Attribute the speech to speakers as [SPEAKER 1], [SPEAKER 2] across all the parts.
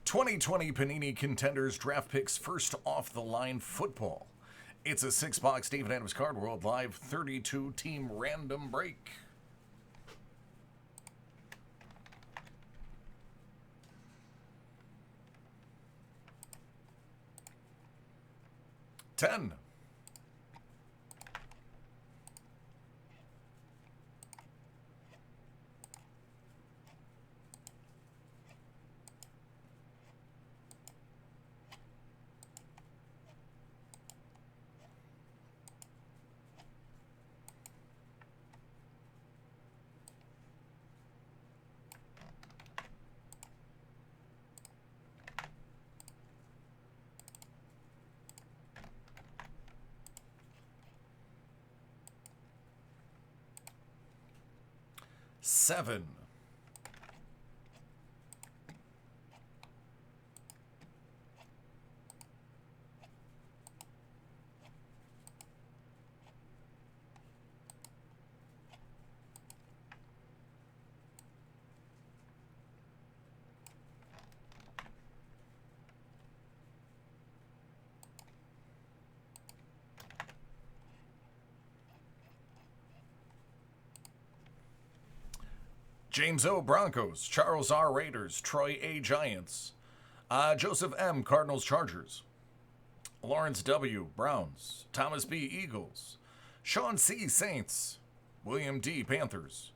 [SPEAKER 1] 2020 Panini Contenders Draft Picks First Off the Line Football. It's a 6-box David Adams Card World Live 32-team random break. Ten. 7. 'James O. Broncos, Charles R. Raiders, Troy A. Giants, Joseph M. Cardinals Chargers, Lawrence W. Browns, Thomas B. Eagles, Sean C. Saints, William D. Panthers,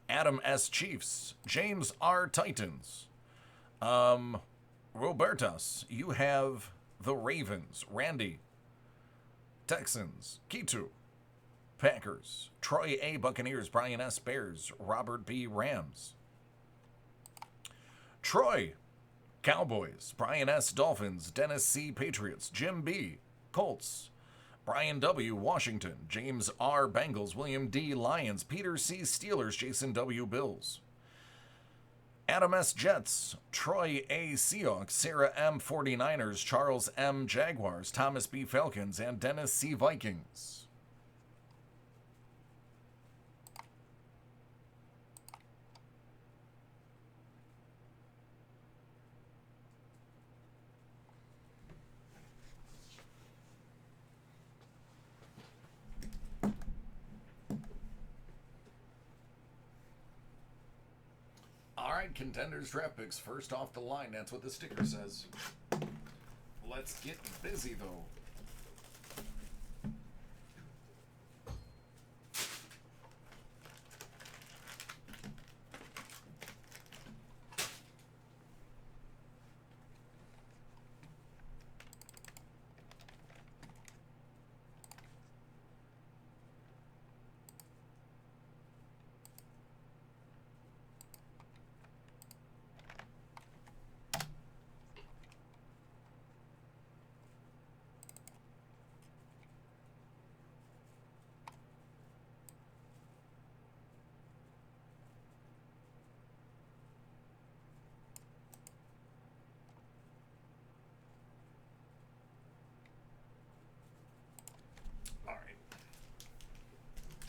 [SPEAKER 1] Adam S. Chiefs, James R. Titans, Robertas, you have the Ravens, Randy, Texans, Kitu, Packers, Troy A. Buccaneers, Brian S. Bears, Robert B. Rams, Troy, Cowboys, Brian S. Dolphins, Dennis C. Patriots, Jim B. Colts, Brian W. Washington, James R. Bengals, William D. Lions, Peter C. Steelers, Jason W. Bills, Adam S. Jets, Troy A. Seahawks, Sarah M. 49ers, Charles M. Jaguars, Thomas B. Falcons, and Dennis C. Vikings. Contenders draft picks first off the line. That's what the sticker says. Let's get busy though.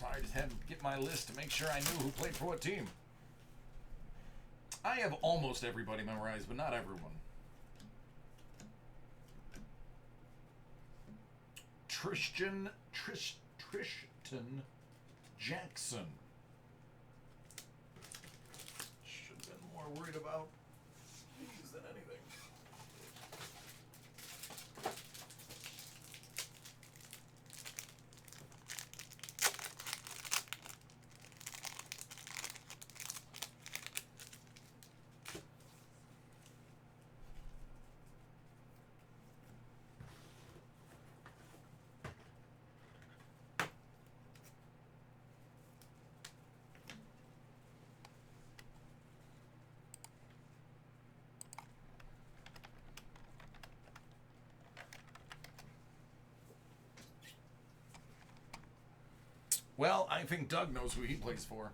[SPEAKER 1] I just had to get my list to make sure I knew who played for what team. I have almost everybody memorized, but not everyone. Tristan Jackson. Should have been more worried about these than anything. Well, I think Doug knows who he plays for.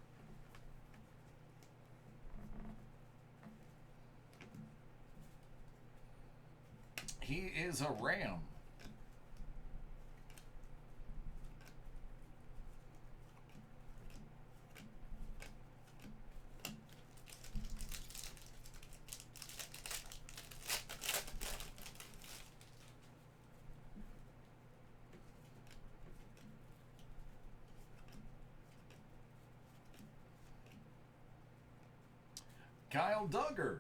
[SPEAKER 1] He is a Ram. Kyle Duggar.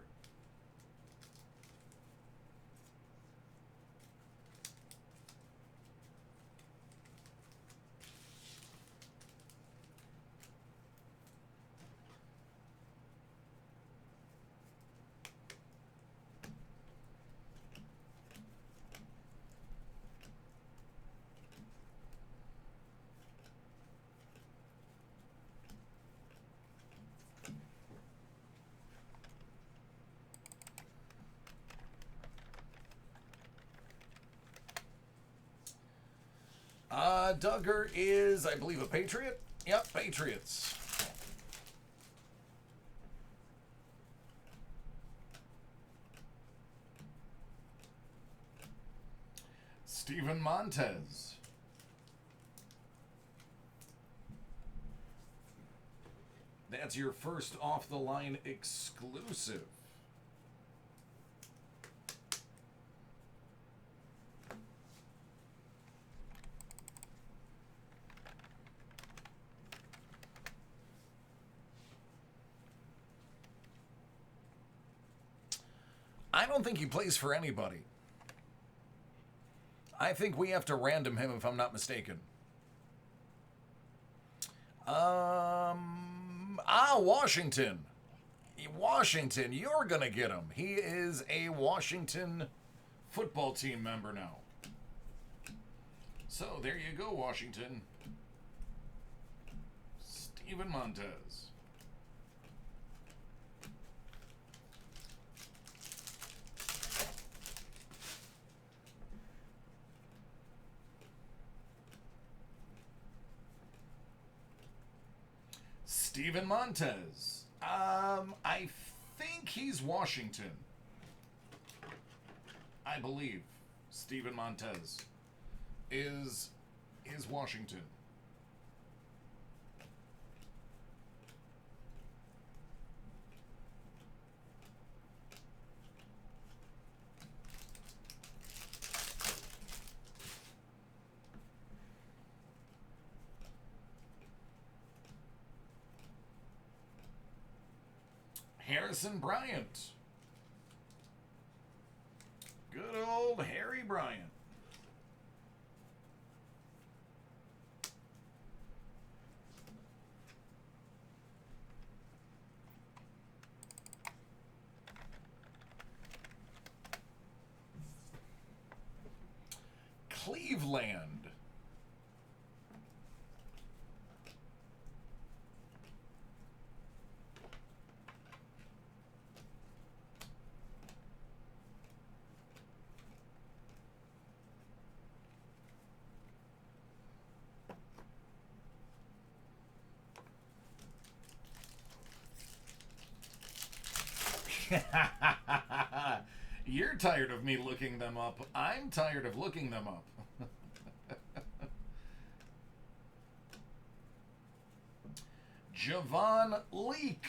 [SPEAKER 1] Duggar is, I believe, a Patriot. Yep, Patriots. Steven Montez. That's your first off-the-line exclusive. I don't think he plays for anybody. I think we have to random him if I'm not mistaken. Washington. Washington, you're going to get him. He is a Washington football team member now. So there you go, Washington. Steven Montez. Steven Montez. I think he's Washington. I believe Steven Montez is Washington. Harrison Bryant. Good old Harry Bryant. Cleveland. You're tired of me looking them up. I'm tired of looking them up. Javon Leak.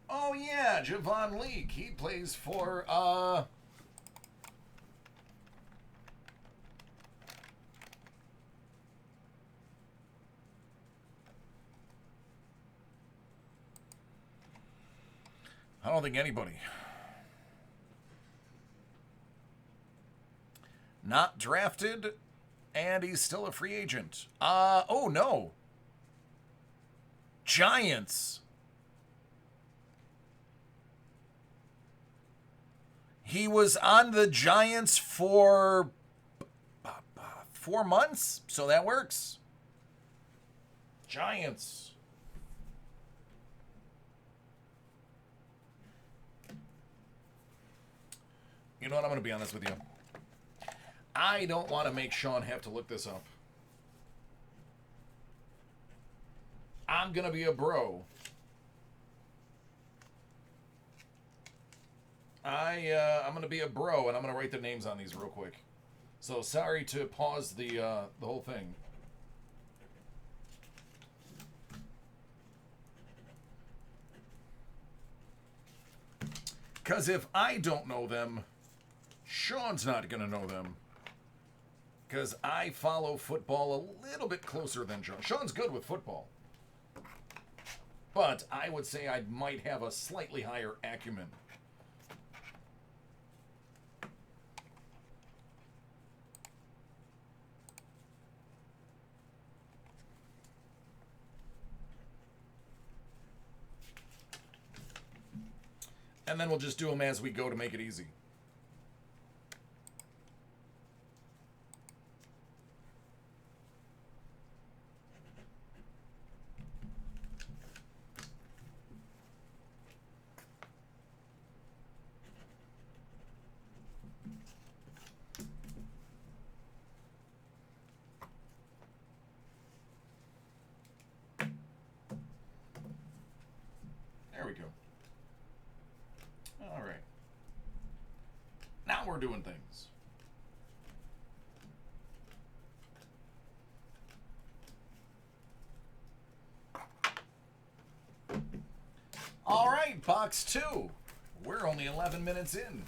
[SPEAKER 1] Oh yeah, Javon Leak. He plays for I don't think anybody. Not drafted, and he's still a free agent. Oh no. Giants. He was on the Giants for 4 months, so that works. Giants. You know what? I'm going to be honest with you. I don't want to make Sean have to look this up. I'm going to be a bro. I'm going to be a bro, and I'm going to write the names on these real quick. So sorry to pause the whole thing. Because if I don't know them, Sean's not going to know them. Because I follow football a little bit closer than Sean. Sean's good with football. but I would say I might have a slightly higher acumen. And then we'll just do them as we go to make it easy. There we go. All right. Now we're doing things. All right, box 2. We're only 11 minutes in.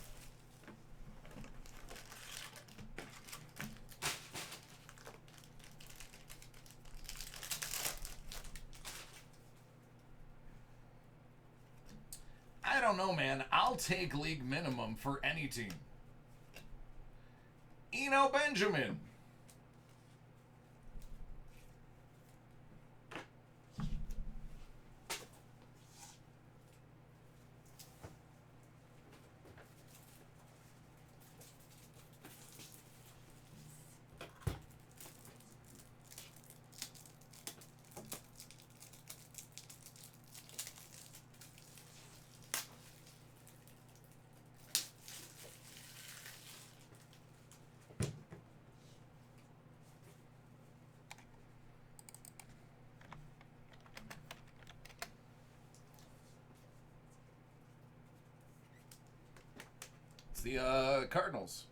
[SPEAKER 1] I don't know, man. I'll take league minimum for any team. Eno Benjamin. The Cardinals.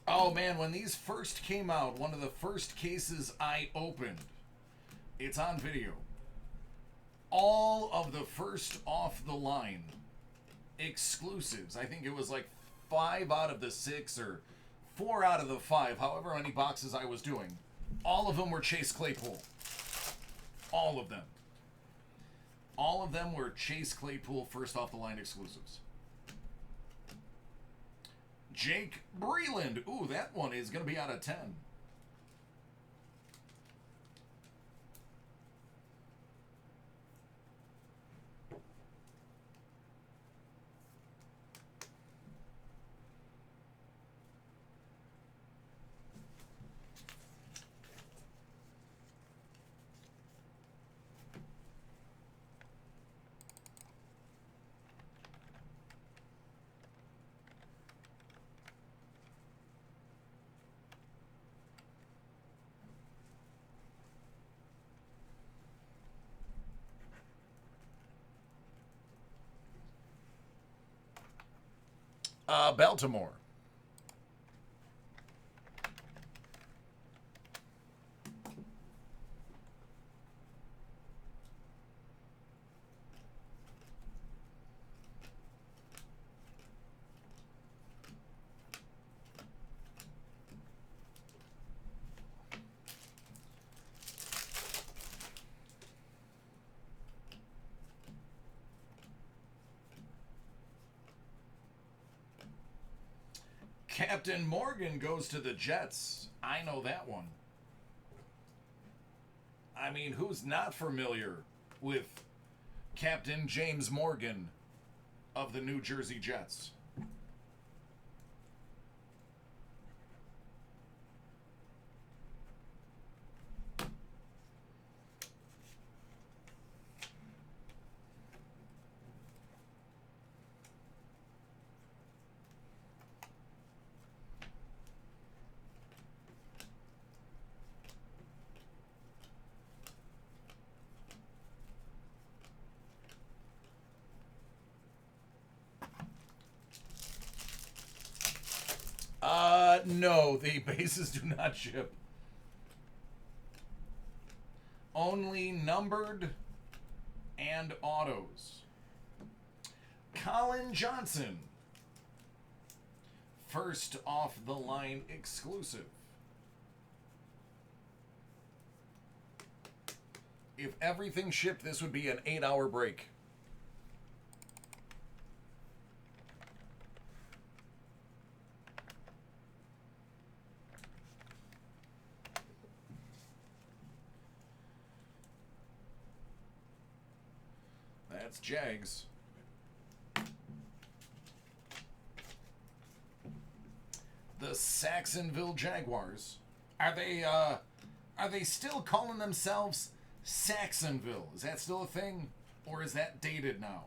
[SPEAKER 1] Oh man, when these first came out, one of the first cases I opened, it's on video. All of the first off the line exclusives. I think it was like 5 out of the 6 or 4 out of the 5, however many boxes I was doing. All of them were Chase Claypool. All of them. All of them were Chase Claypool first off the line exclusives. Jake Breland. Ooh, that one is going to be out of 10. Baltimore. Captain Morgan goes to the Jets. I know that one. I mean, who's not familiar with Captain James Morgan of the New Jersey Jets? No, the bases do not ship. Only numbered and autos. Colin Johnson, first off the line exclusive. If everything shipped, this would be an 8-hour break. That's Jags. The Saxonville Jaguars. Are they still calling themselves Saxonville? Is that still a thing? Or is that dated now?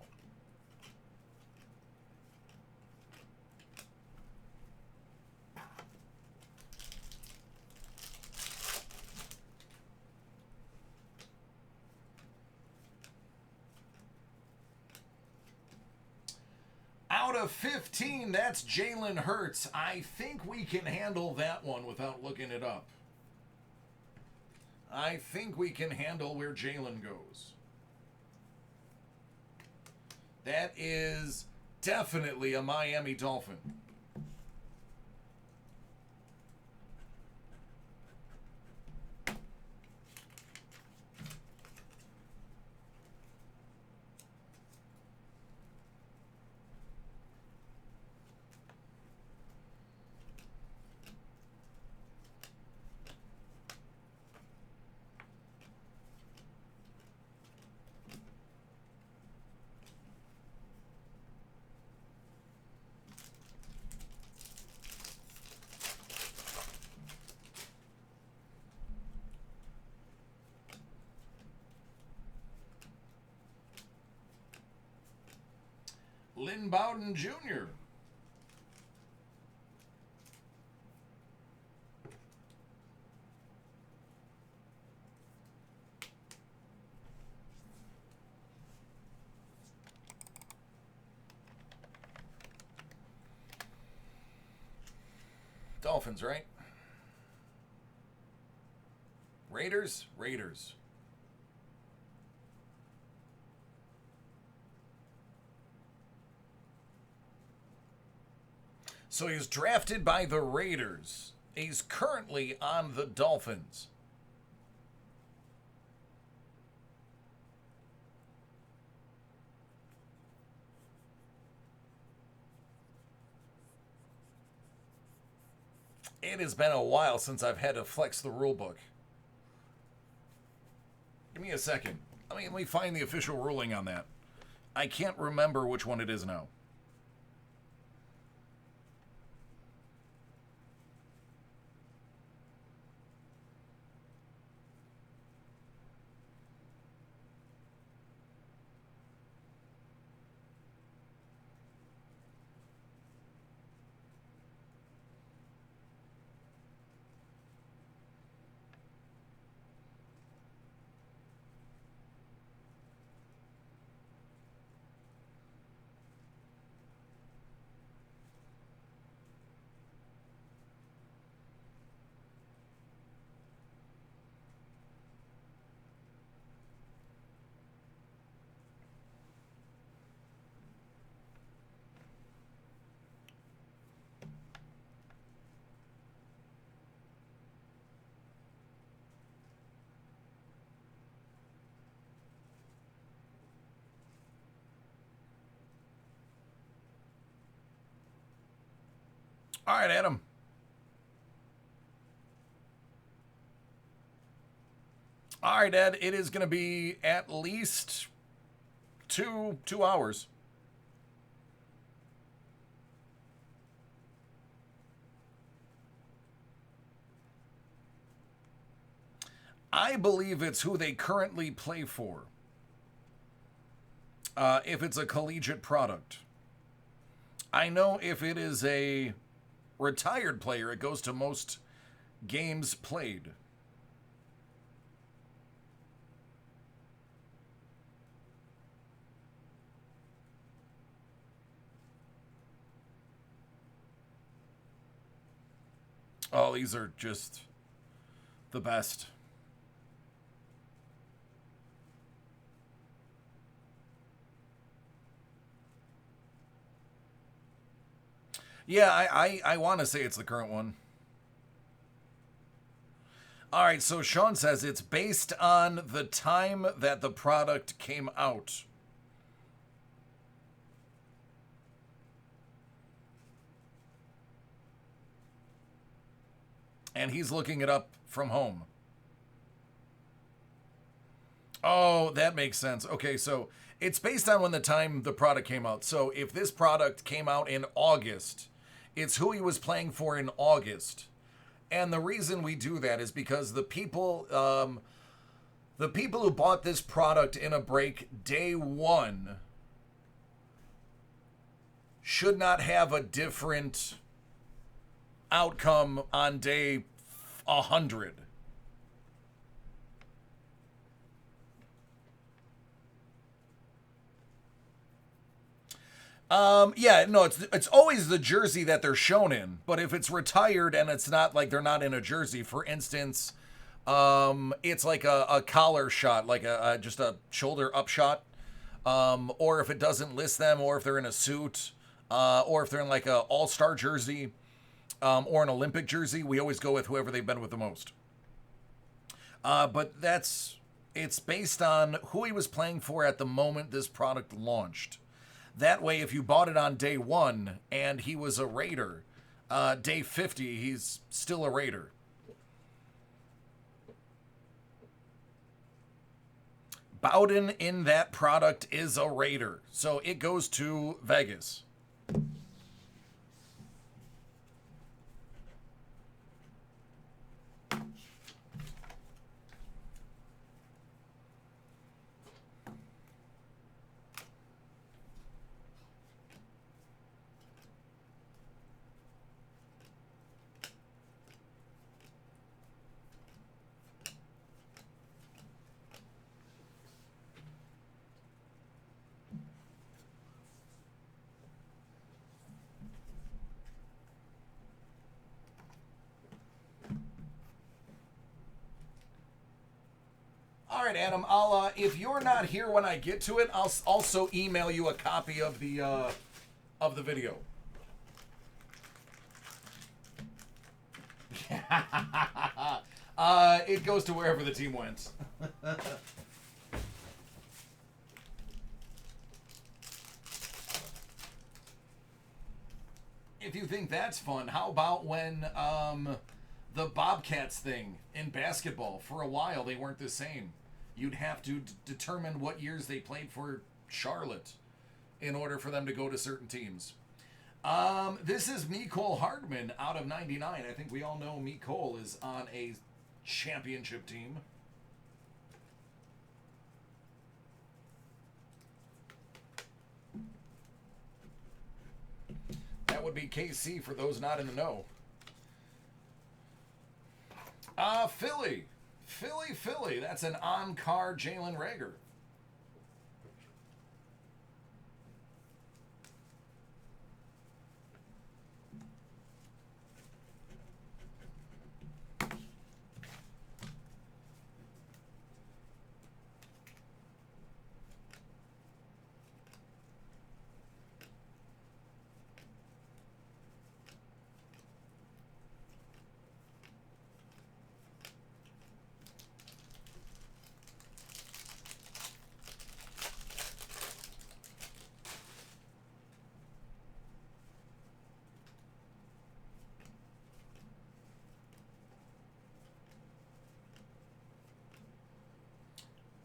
[SPEAKER 1] Out of 15, that's Jalen Hurts. I think we can handle that one without looking it up. I think we can handle where Jalen goes. That is definitely a Miami Dolphin. Lynn Bowden Jr. Dolphins, right? Raiders? Raiders. So he's drafted by the Raiders. He's currently on the Dolphins. It has been a while since I've had to flex the rule book. Give me a second. Let me find the official ruling on that. I can't remember which one it is now. All right, Adam. All right, Ed. It is going to be at least two hours. I believe it's who they currently play for. If it's a collegiate product. I know if it is a retired player, it goes to most games played. Oh, these are just the best. Yeah, I want to say it's the current one. All right, so Sean says it's based on the time that the product came out. And he's looking it up from home. Oh, that makes sense. Okay, so it's based on when the time the product came out. So if this product came out in August, it's who he was playing for in August. And the reason we do that is because the people who bought this product in a break day one should not have a different outcome on day 100. Yeah, no, it's always the jersey that they're shown in. But if it's retired and it's not like they're not in a jersey, for instance, it's like a collar shot, like just a shoulder up shot. Or if it doesn't list them, or if they're in a suit, or if they're in like a all-star jersey, or an Olympic jersey, we always go with whoever they've been with the most. But it's based on who he was playing for at the moment this product launched. That way, if you bought it on day one and he was a Raider, day 50, he's still a Raider. Bowden in that product is a Raider. So it goes to Vegas. All right, Adam. I'll if you're not here when I get to it, I'll also email you a copy of the video. It goes to wherever the team went. If you think that's fun, how about when the Bobcats thing in basketball, for a while they weren't the same. You'd have to determine what years they played for Charlotte in order for them to go to certain teams. This is Mecole Hardman out of 99. I think we all know Mecole is on a championship team. That would be KC for those not in the know. Philly. Philly. That's an on-card Jalen Reagor.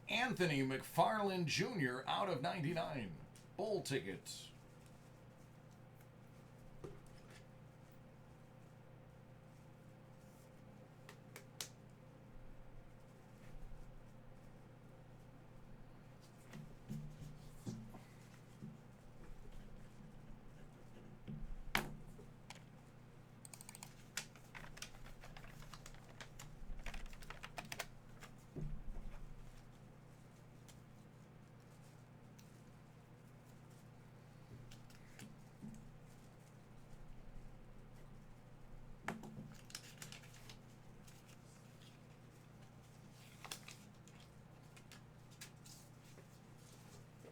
[SPEAKER 1] Anthony McFarland Jr. out of 99. Bowl ticket.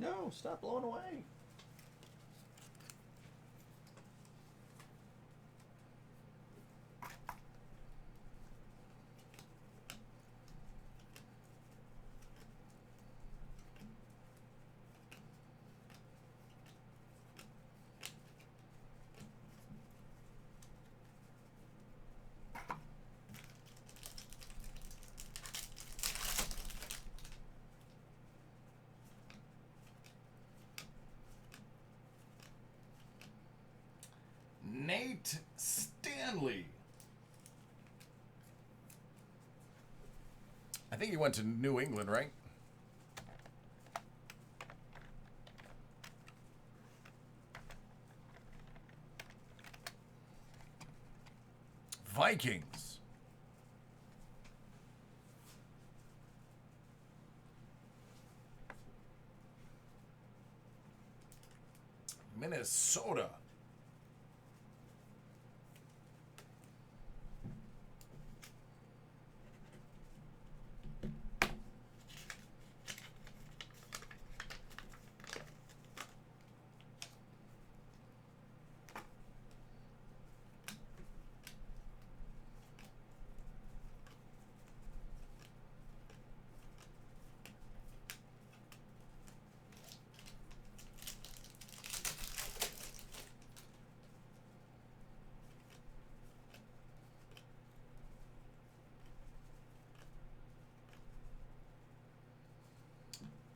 [SPEAKER 1] No, stop blowing away. Nate Stanley. I think he went to New England, right? Vikings. Minnesota.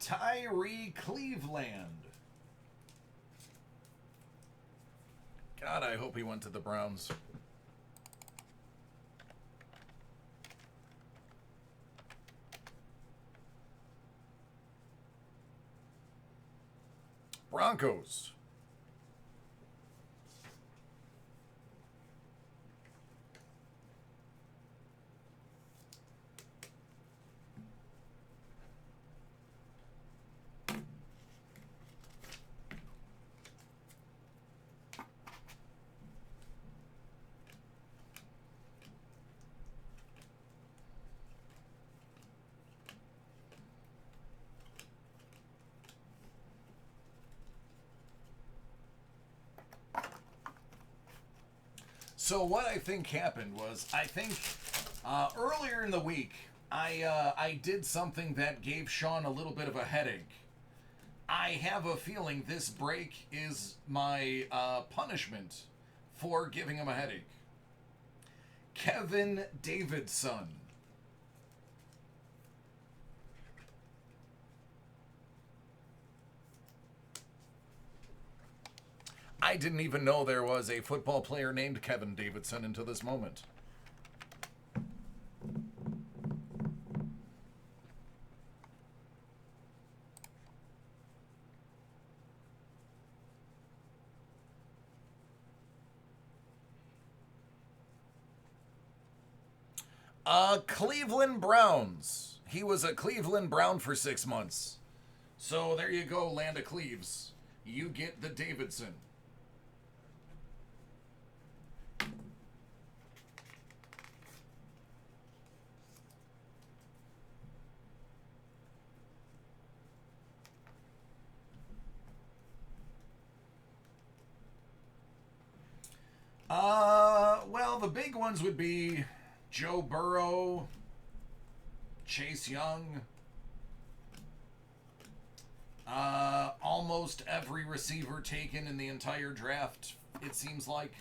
[SPEAKER 1] Tyree Cleveland. God, I hope he went to the Browns. Broncos. So what I think happened was, I think earlier in the week, I did something that gave Sean a little bit of a headache. I have a feeling this break is my punishment for giving him a headache. Kevin Davidson. I didn't even know there was a football player named Kevin Davidson until this moment. Cleveland Browns. He was a Cleveland Brown for 6 months. So there you go, Land of Cleves. You get the Davidson. Well, the big ones would be Joe Burrow, Chase Young, almost every receiver taken in the entire draft, it seems like.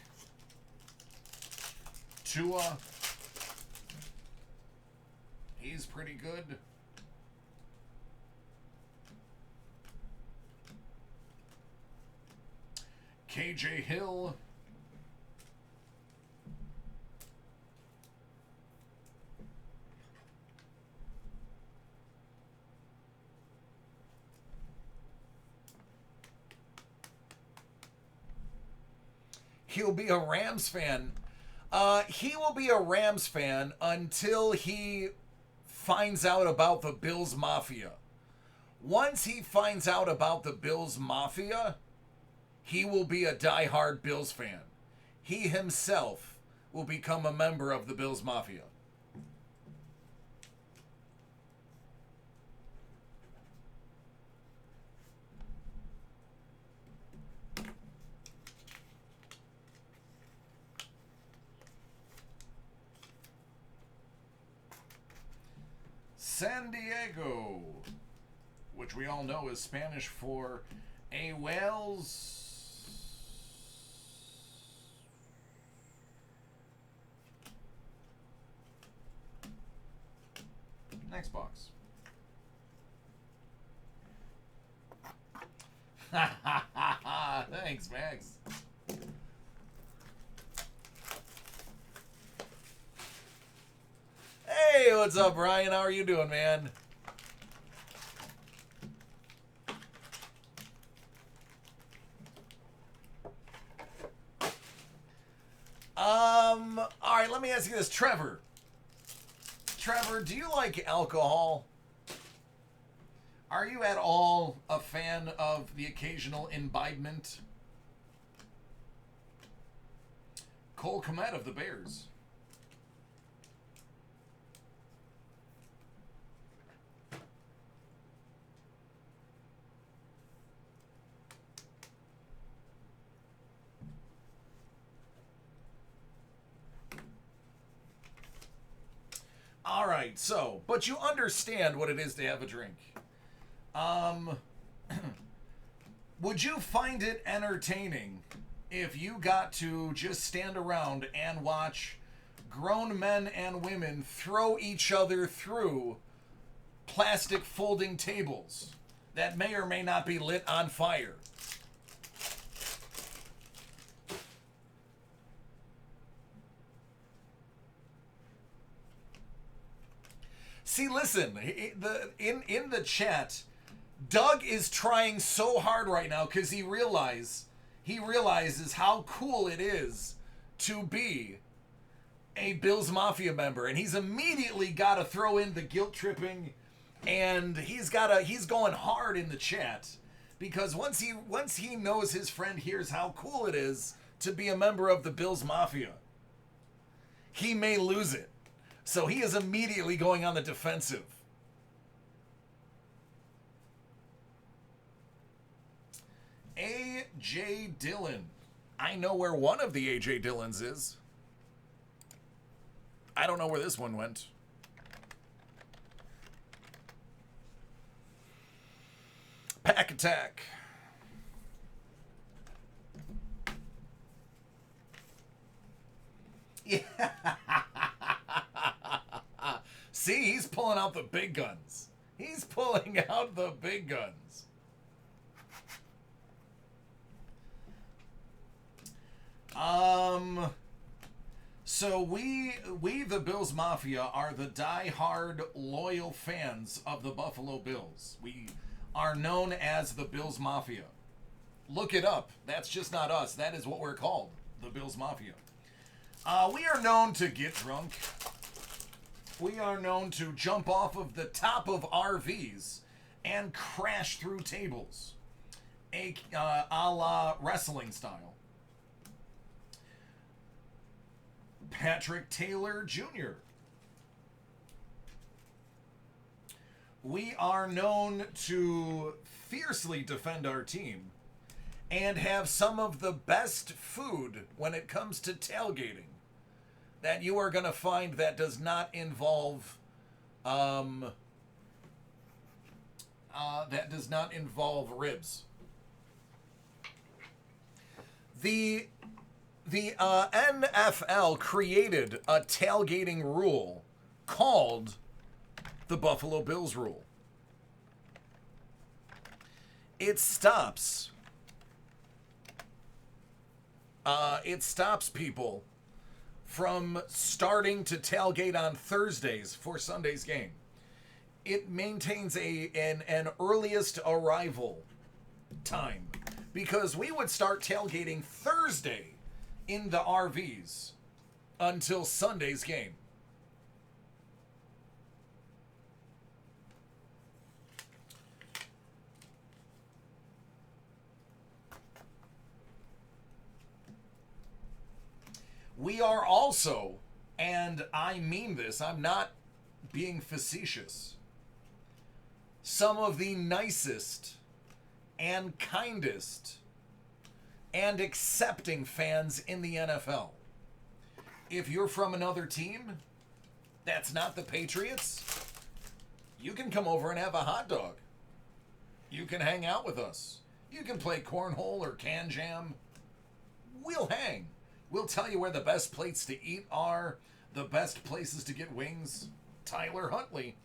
[SPEAKER 1] Tua, he's pretty good. KJ Hill. He'll be a Rams fan. He will be a Rams fan until he finds out about the Bills Mafia. Once he finds out about the Bills Mafia, he will be a diehard Bills fan. He himself will become a member of the Bills Mafia. San Diego, which we all know is Spanish for a whales. Next box. Thanks, Max. what's up, Brian? How are you doing, man? All right, let me ask you this, Trevor. Trevor, do you like alcohol? Are you at all a fan of the occasional imbibement? Cole Kmet of the Bears. All right, so, but you understand what it is to have a drink. Would you find it entertaining if you got to just stand around and watch grown men and women throw each other through plastic folding tables that may or may not be lit on fire? See, listen, in the chat, Doug is trying so hard right now because he realizes how cool it is to be a Bills Mafia member, and he's immediately got to throw in the guilt tripping, and he's going hard in the chat because once he knows his friend hears how cool it is to be a member of the Bills Mafia, he may lose it. So he is immediately going on the defensive. A.J. Dillon. I know where one of the A.J. Dillons is. I don't know where this one went. Pack Attack. Yeah. See, he's pulling out the big guns. He's pulling out the big guns. So we the Bills Mafia are the die-hard loyal fans of the Buffalo Bills. We are known as the Bills Mafia. Look it up. That's just not us. That is what we're called, the Bills Mafia. We are known to get drunk. We are known to jump off of the top of RVs and crash through tables, a la wrestling style. Patrick Taylor Jr. We are known to fiercely defend our team and have some of the best food when it comes to tailgating that you are going to find that does not involve ribs. The NFL created a tailgating rule called the Buffalo Bills rule. It stops people from starting to tailgate on Thursdays for Sunday's game. It maintains an earliest arrival time because we would start tailgating Thursday in the RVs until Sunday's game. We are also, and I mean this, I'm not being facetious, some of the nicest and kindest and accepting fans in the NFL. If you're from another team that's not the Patriots, you can come over and have a hot dog. You can hang out with us. You can play cornhole or can jam. We'll hang. We'll tell you where the best places to eat are, the best places to get wings. Tyler Huntley.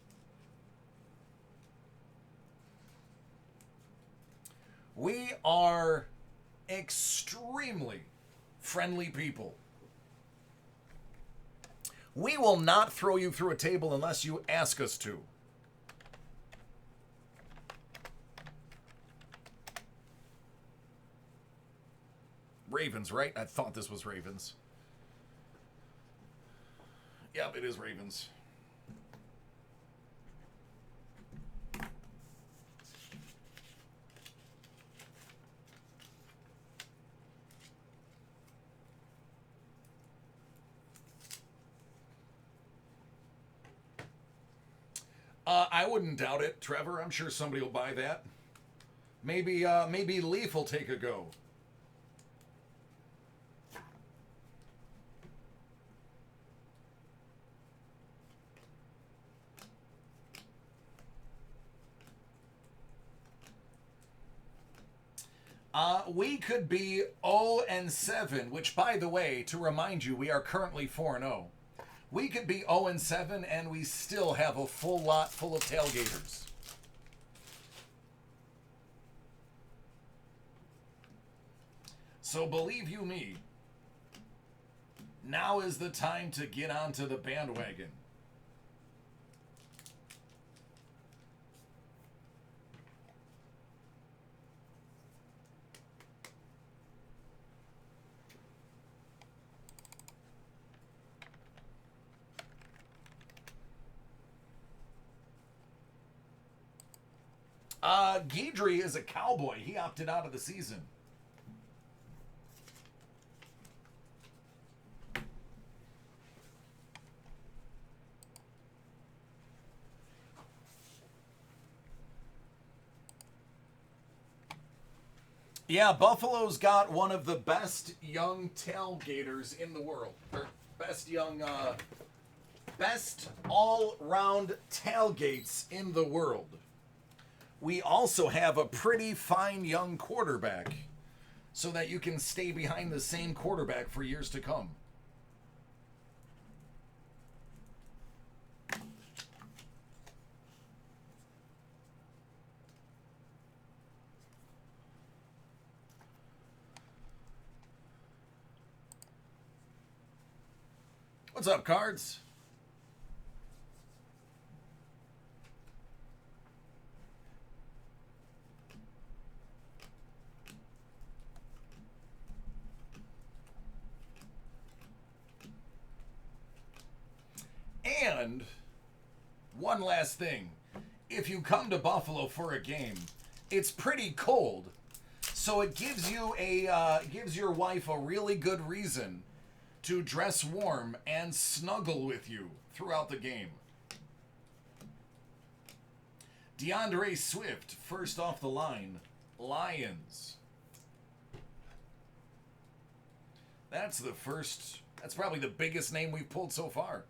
[SPEAKER 1] We are extremely friendly people. We will not throw you through a table unless you ask us to. Ravens, right? I thought this was Ravens. Yep, it is Ravens. I wouldn't doubt it, Trevor. I'm sure somebody will buy that. Maybe Leaf will take a go. We could be 0-7, which, by the way, to remind you, we are currently 4-0. We could be 0-7, and we still have a full lot full of tailgaters. So believe you me, now is the time to get onto the bandwagon. Guidry is a Cowboy. He opted out of the season. Yeah, Buffalo's got one of the best young tailgaters in the world. Or best young, best all-round tailgates in the world. We also have a pretty fine young quarterback so that you can stay behind the same quarterback for years to come. What's up, Cards? And one last thing. If you come to Buffalo for a game, it's pretty cold. So it gives you gives your wife a really good reason to dress warm and snuggle with you throughout the game. DeAndre Swift, first off the line. Lions. That's probably the biggest name we've pulled so far.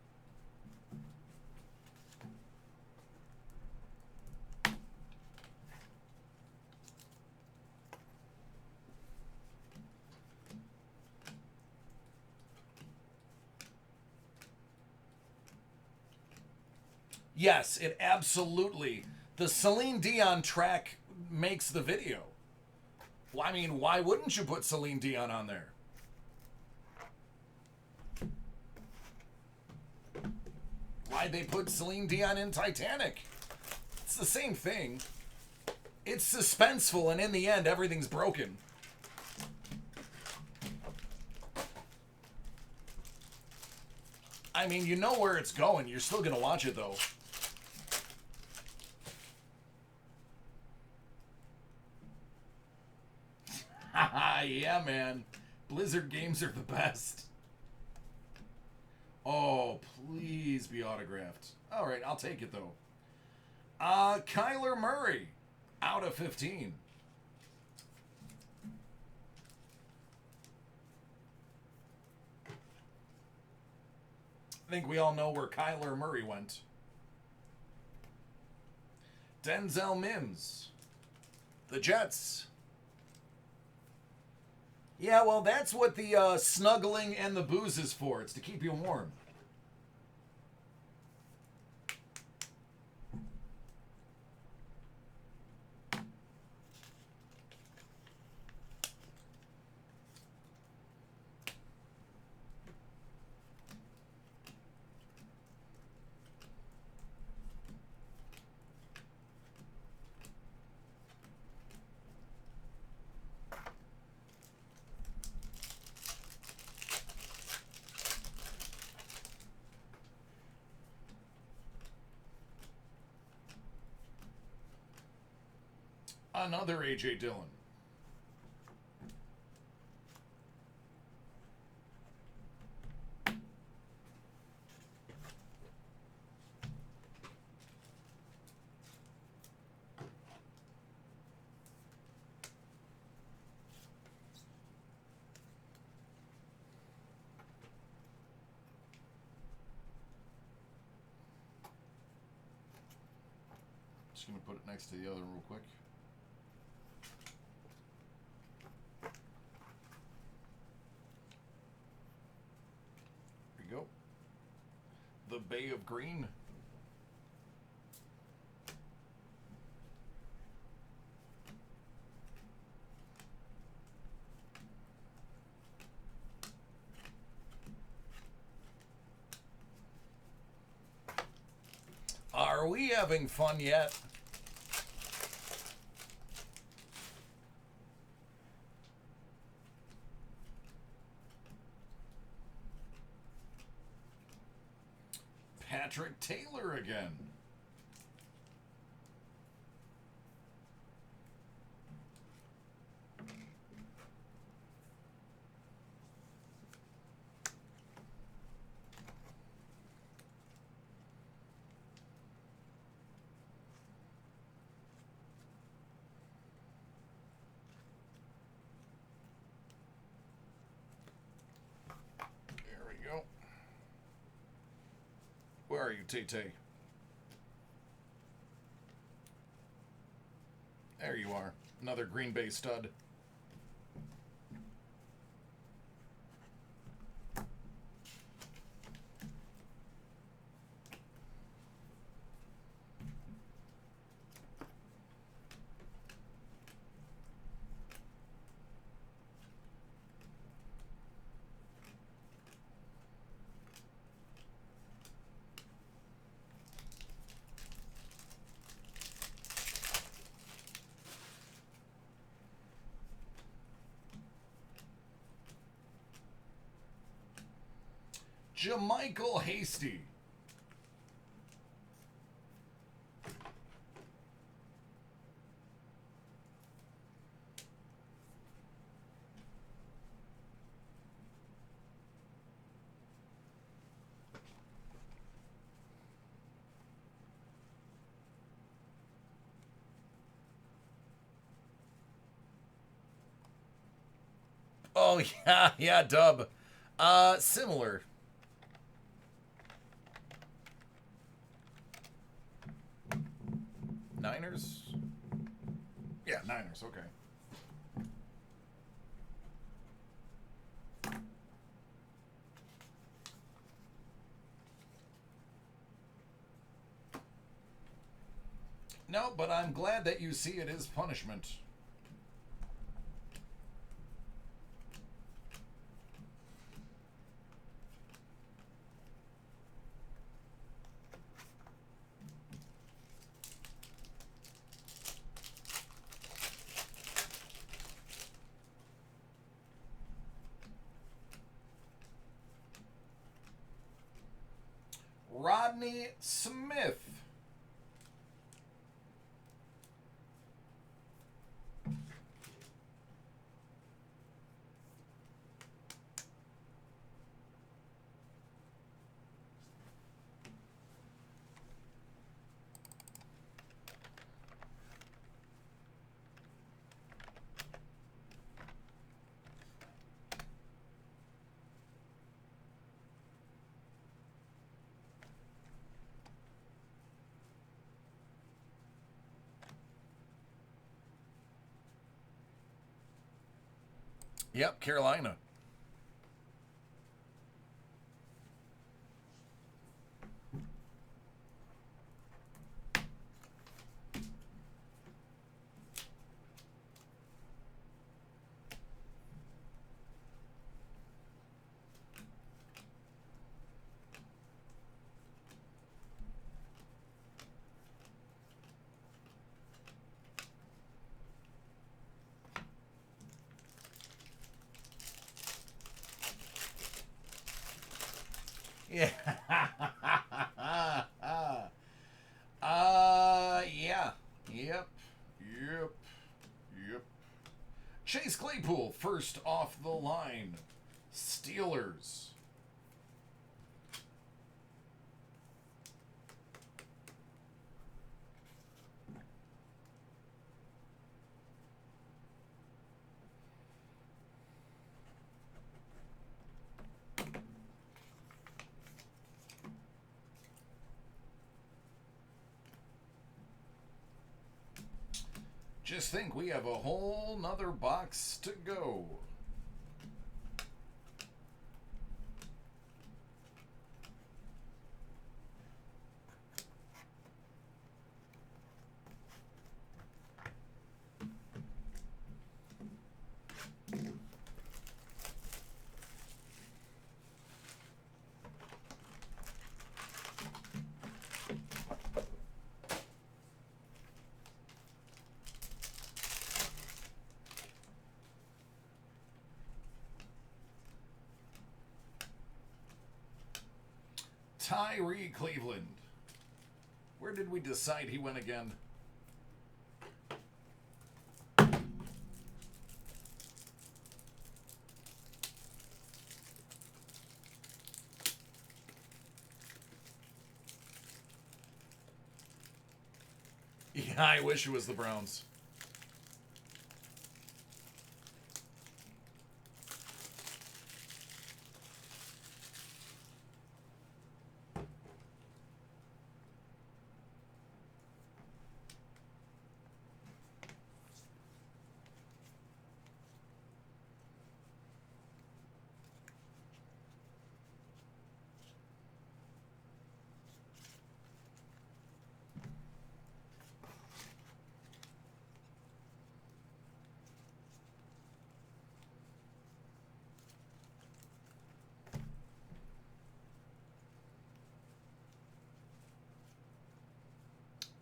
[SPEAKER 1] Yes, it absolutely. The Celine Dion track makes the video. Well, I mean, why wouldn't you put Celine Dion on there? Why'd they put Celine Dion in Titanic? It's the same thing. It's suspenseful, and in the end, everything's broken. I mean, you know where it's going. You're still going to watch it, though. Yeah, man. Blizzard games are the best. Oh, please be autographed. All right, I'll take it, though. Kyler Murray, out of 15. I think we all know where Kyler Murray went. Denzel Mims, the Jets. Yeah, well, that's what the snuggling and the booze is for. It's to keep you warm. Another A.J. Dillon. Just going to put it next to the other real quick. There you go. The Bay of Green. Are we having fun yet? Patrick Taylor again. There we go. Where are you, Tay-Tay? There you are. Another Green Bay stud. Jamichael Hasty. Oh, yeah, Dub. Similar. Niners? Yeah, Niners, okay. No, but I'm glad that you see it as punishment. Rodney Smith. Yep, Carolina. Yeah. Yeah. Yep. Chase Claypool, first off the line. Steelers. Just think, we have a whole nother box to go. Tyree Cleveland. Where did we decide he went again? Yeah, I wish it was the Browns.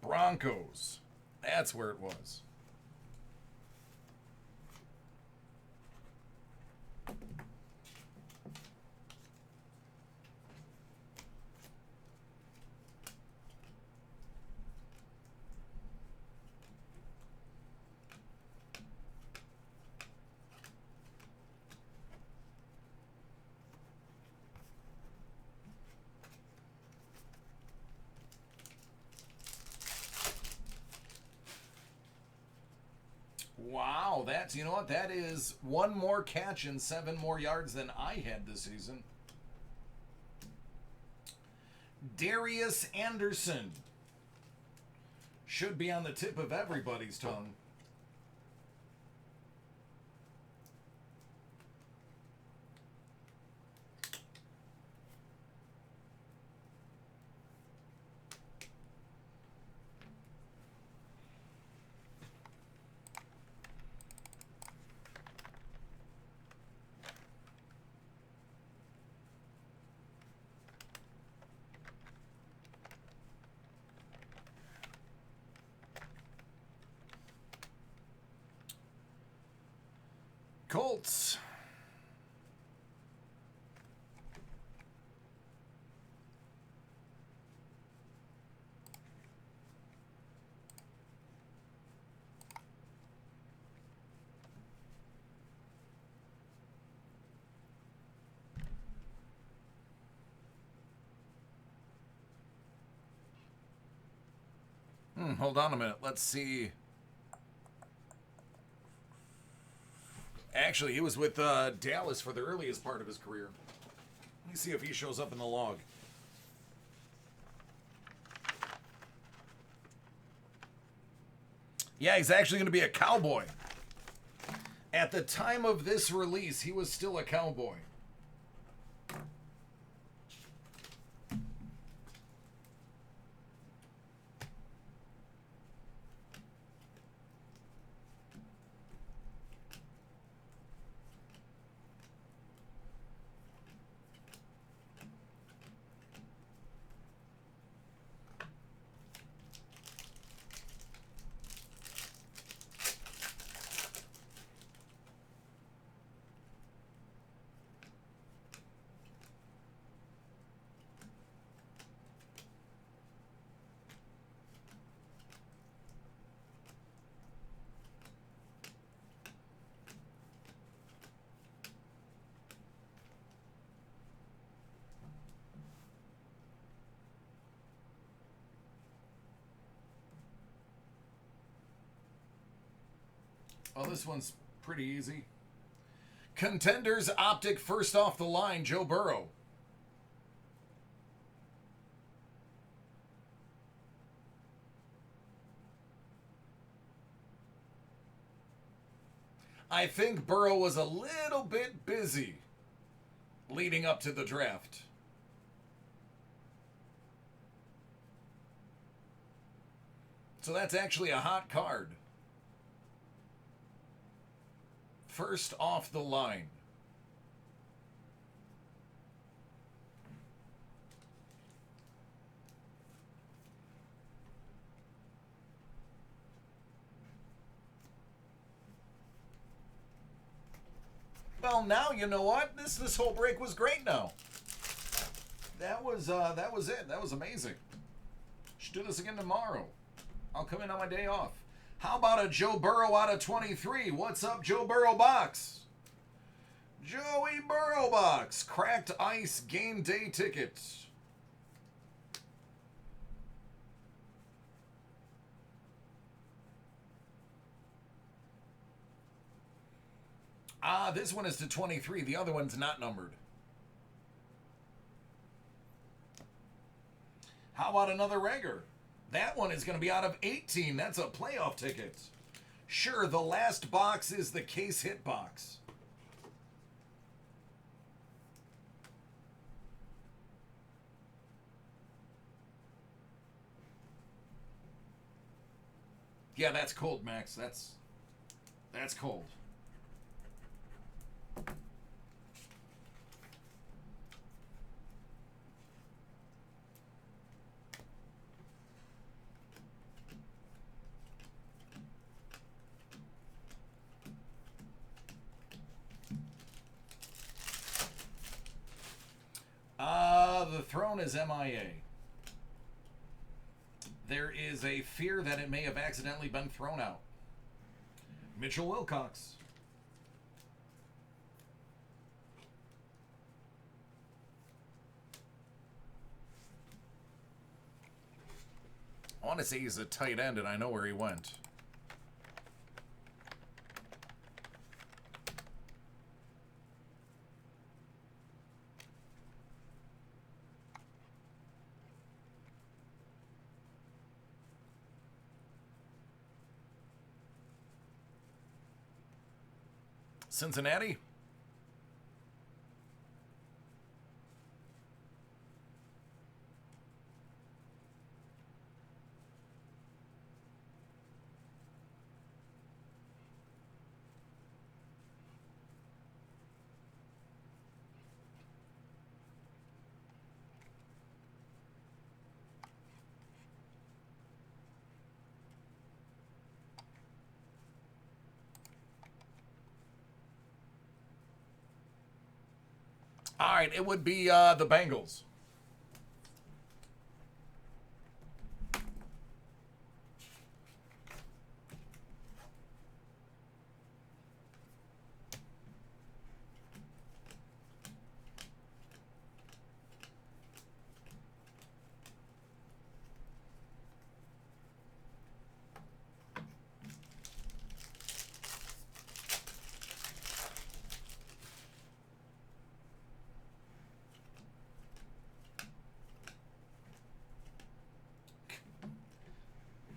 [SPEAKER 1] Broncos. That's where it was. Wow, that's, you know what, that is one more catch and 7 more yards than I had this season. Darius Anderson. Should be on the tip of everybody's tongue. Colts. Hold on a minute. Let's see. Actually, he was with Dallas for the earliest part of his career. Let me see if he shows up in the log. Yeah, he's actually going to be a Cowboy. At the time of this release, he was still a Cowboy. Oh, this one's pretty easy. Contenders optic first off the line, Joe Burrow. I think Burrow was a little bit busy leading up to the draft. So that's actually a hot card. First off the line. Well, now you know what? This whole break was great now. That was it. That was amazing. Should do this again tomorrow. I'll come in on my day off. How about a Joe Burrow out of 23? What's up, Joe Burrow box? Joey Burrow box. Cracked ice game day tickets. Ah, this one is to 23. The other one's not numbered. How about another Rager? That one is going to be out of 18. That's a playoff ticket. Sure, the last box is the case hit box. Yeah, that's cold, Max. That's cold. The throne is MIA. There is a fear that it may have accidentally been thrown out. Mitchell Wilcox. I want to say he's a tight end, and I know where he went. Cincinnati. All right, it would be the Bengals.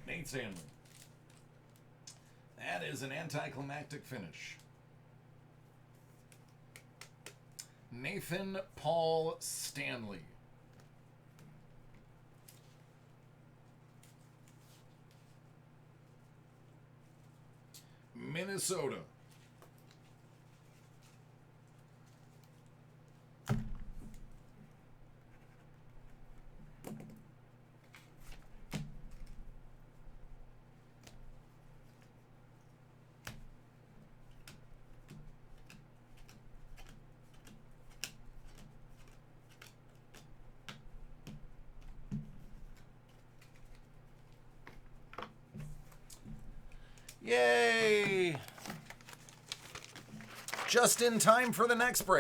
[SPEAKER 1] Nate Sandman. That is an anticlimactic finish. Nathan Paul Stanley. Minnesota. Yay! Just in time for the next break.